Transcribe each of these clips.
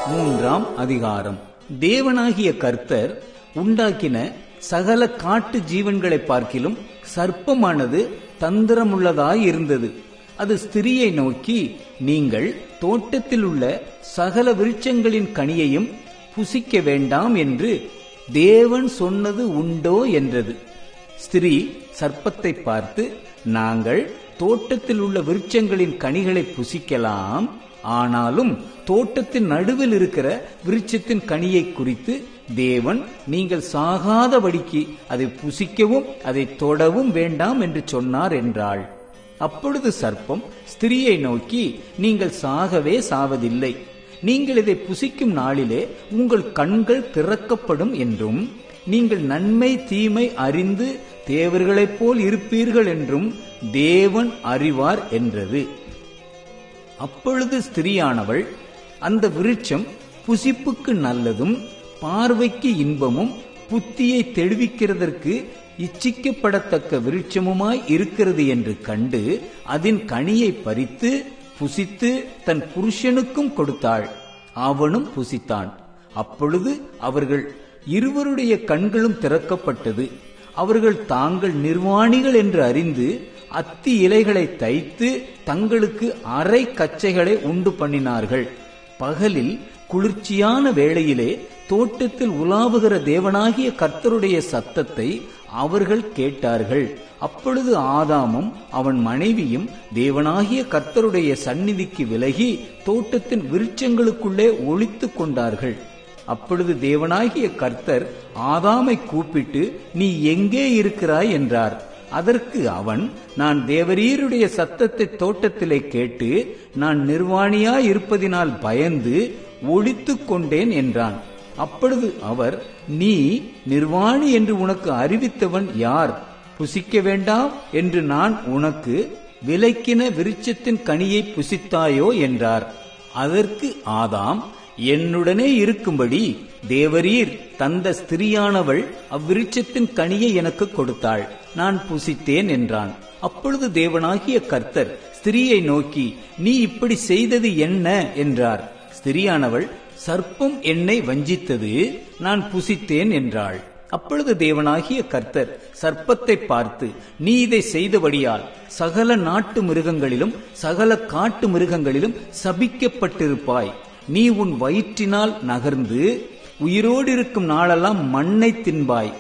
மூன்றாம் அதிகாரம். தேவனாகிய கர்த்தர் உண்டாக்கின சகல காட்டு ஜீவன்களை பார்க்கிலும் சர்ப்பமானது தந்திரமுள்ளதாயிருந்தது. அது ஸ்திரியை நோக்கி, நீங்கள் தோட்டத்தில் உள்ள சகல விருட்சங்களின் கனியையும் புசிக்க வேண்டாம் என்று தேவன் சொன்னது உண்டோ என்றது. ஸ்திரீ சர்ப்பத்தை பார்த்து, நாங்கள் தோட்டத்தில் உள்ள விருட்சங்களின் கனிகளை புசிக்கலாம், ஆனாலும் தோட்டத்தின் நடுவில் இருக்கிற விருட்சத்தின் கனியை குறித்து தேவன் நீங்கள் சாகாதபடிக்கு அதை புசிக்கவும் அதை தொடவும் வேண்டாம் என்று சொன்னார் என்றாள். அப்பொழுது சர்ப்பம் ஸ்திரியை நோக்கி, நீங்கள் சாகவே சாவதில்லை. நீங்கள் இதை புசிக்கும் நாளிலே உங்கள் கண்கள் திறக்கப்படும் என்றும் நீங்கள் நன்மை தீமை அறிந்து தேவர்களைப் போல் இருப்பீர்கள் என்றும் தேவன் அறிவார் என்றது. அப்பொழுது ஸ்திரியானவள், அந்த விருட்சம் புசிப்புக்கு நல்லதும் பார்வைக்கு இன்பமும் புத்தியை தெளிவிக்கிறதற்கு இச்சிக்கப்படத்தக்க விருட்சமுமாய் இருக்கிறது என்று கண்டு அதன் கனியை பறித்து புசித்து தன் புருஷனுக்கும் கொடுத்தாள். அவனும் புசித்தான். அப்பொழுது அவர்கள் இருவருடைய கண்களும் திறக்கப்பட்டது. அவர்கள் தாங்கள் நிர்வாணிகள் என்று அறிந்து அத்தி இலைகளை தைத்து தங்களுக்கு அரை கச்சைகளை உண்டு பண்ணினார்கள். பகலில் குளிர்ச்சியான வேளையிலே தோட்டத்தில் உலாவுகிற தேவனாகிய கர்த்தருடைய சத்தத்தை அவர்கள் கேட்டார்கள். அப்பொழுது ஆதாமும் அவன் மனைவியும் தேவனாகிய கர்த்தருடைய சந்நிதிக்கு விலகி தோட்டத்தின் விருட்சங்களுக்குள்ளே ஒளித்துக் கொண்டார்கள். அப்பொழுது தேவனாகிய கர்த்தர் ஆதாமை கூப்பிட்டு, நீ எங்கே இருக்கிறாய் என்றார். அதற்கு அவன், நான் தேவரீருடைய சத்தத்தை தோட்டத்திலே கேட்டு நான் நிர்வாணியாய் இருப்பதினால் பயந்து ஒளித்துக் கொண்டேன் என்றான். அப்பொழுது அவர், நீ நிர்வாணி என்று உனக்கு அறிவித்தவன் யார்? புசிக்க வேண்டாம் என்று நான் உனக்கு விலக்கின விருட்சத்தின் கனியை புசித்தாயோ என்றார். அதற்கு ஆதாம், என்னுடனே இருக்கும்படி தேவரீர் தந்த ஸ்திரியானவள் அவ்விருட்சத்தின் கனியை எனக்கு கொடுத்தாள், நான் புசித்தேன் என்றான். அப்பொழுது தேவனாகிய கர்த்தர் ஸ்திரியை நோக்கி, நீ இப்படி செய்தது என்ன என்றார். ஸ்திரியானவள், சர்ப்பம் என்னை வஞ்சித்தது, நான் புசித்தேன் என்றாள். அப்பொழுது தேவனாகிய கர்த்தர் சர்ப்பத்தை பார்த்து, நீ இதை செய்தபடியால் சகல நாட்டு மிருகங்களிலும் சகல காட்டு மிருகங்களிலும் சபிக்கப்பட்டிருப்பாய். நீ உன் வயிற்றினால் நகர்ந்து உயிரோடு இருக்கும் நாளெல்லாம் மண்ணை தின்பாய்.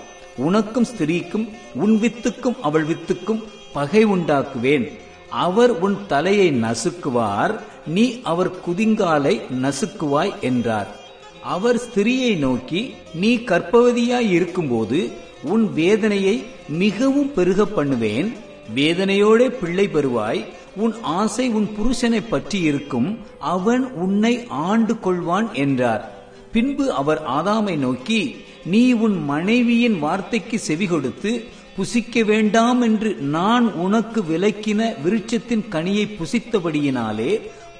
உனக்கும் ஸ்திரீக்கும் உன் வித்துக்கும் அவள் வித்துக்கும் பகை உண்டாக்குவேன். அவர் உன் தலையை நசுக்குவார், நீ அவர் குதிங்காலை நசுக்குவாய் என்றார். அவர் ஸ்திரியை நோக்கி, நீ கர்ப்பவதியாய் இருக்கும்போது உன் வேதனையை மிகவும் பெருக பண்ணுவேன். வேதனையோட பிள்ளை பெறுவாய். உன் ஆசை உன் புருஷனை பற்றி இருக்கும், அவன் உன்னை ஆண்டு கொள்வான் என்றார். பின்பு அவர் ஆதாமை நோக்கி, நீ உன் மனைவியின் வார்த்தைக்கு செவி கொடுத்து புசிக்க வேண்டாம் என்று நான் உனக்கு விலக்கின விருட்சத்தின் கனியை புசித்தபடியினாலே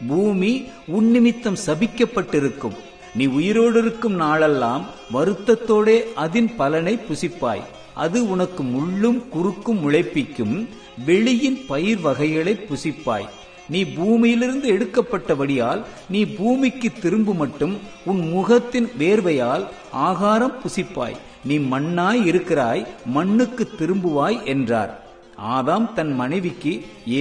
பூமி உன் நிமித்தம் சபிக்கப்பட்டிருக்கும். நீ உயிரோடு இருக்கும் நாளெல்லாம் வருத்தத்தோடே அதன் பலனை புசிப்பாய். அது உனக்கு முள்ளும் குறுக்கும் முளைப்பிக்கும். வெளியின் பயிர் வகைகளை புசிப்பாய். நீ பூமியிலிருந்து எடுக்கப்பட்டபடியால் நீ பூமிக்கு திரும்ப மட்டும் உன் முகத்தின் வேர்வையால் ஆகாரம் புசிப்பாய். நீ மண்ணாய் இருக்கிறாய், மண்ணுக்கு திரும்புவாய் என்றார். ஆதாம் தன் மனைவிக்கு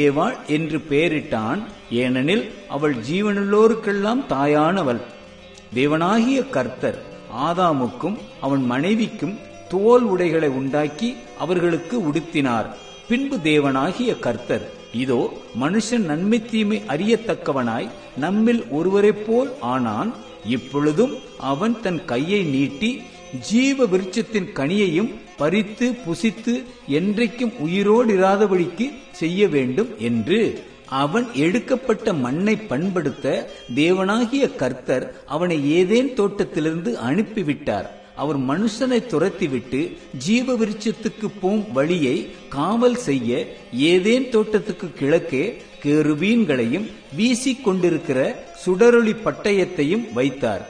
ஏவாள் என்று பெயரிட்டான், ஏனெனில் அவள் ஜீவனுள்ளோருக்கெல்லாம் தாயானவள். தேவனாகிய கர்த்தர் ஆதாமுக்கும் அவன் மனைவிக்கும் தோல் உடைகளை உண்டாக்கி அவர்களுக்கு உடுத்தினார். பின்பு தேவனாகிய கர்த்தர், இதோ மனுஷன் நன்மை தீமை அறியத்தக்கவனாய் நம்மில் ஒருவரைப் போல் ஆனான். இப்பொழுதும் அவன் தன் கையை நீட்டி ஜீவ விருட்சத்தின் கனியையும் பறித்து புசித்து என்றைக்கும் உயிரோடு இராதபடிக்கு செய்ய வேண்டும் என்று அவன் எடுக்கப்பட்ட மண்ணை பண்படுத்த தேவனாகிய கர்த்தர் அவனை ஏதேன் தோட்டத்திலிருந்து அனுப்பிவிட்டார். அவர் மனுஷனை துரத்திவிட்டு ஜீவ விருட்சத்துக்கு போம் வழியை காவல் செய்ய ஏதேன் தோட்டத்துக்கு கிழக்கே கேருபீன்களையும் வீசிக் கொண்டிருக்கிற சுடரொளி பட்டயத்தையும் வைத்தார்.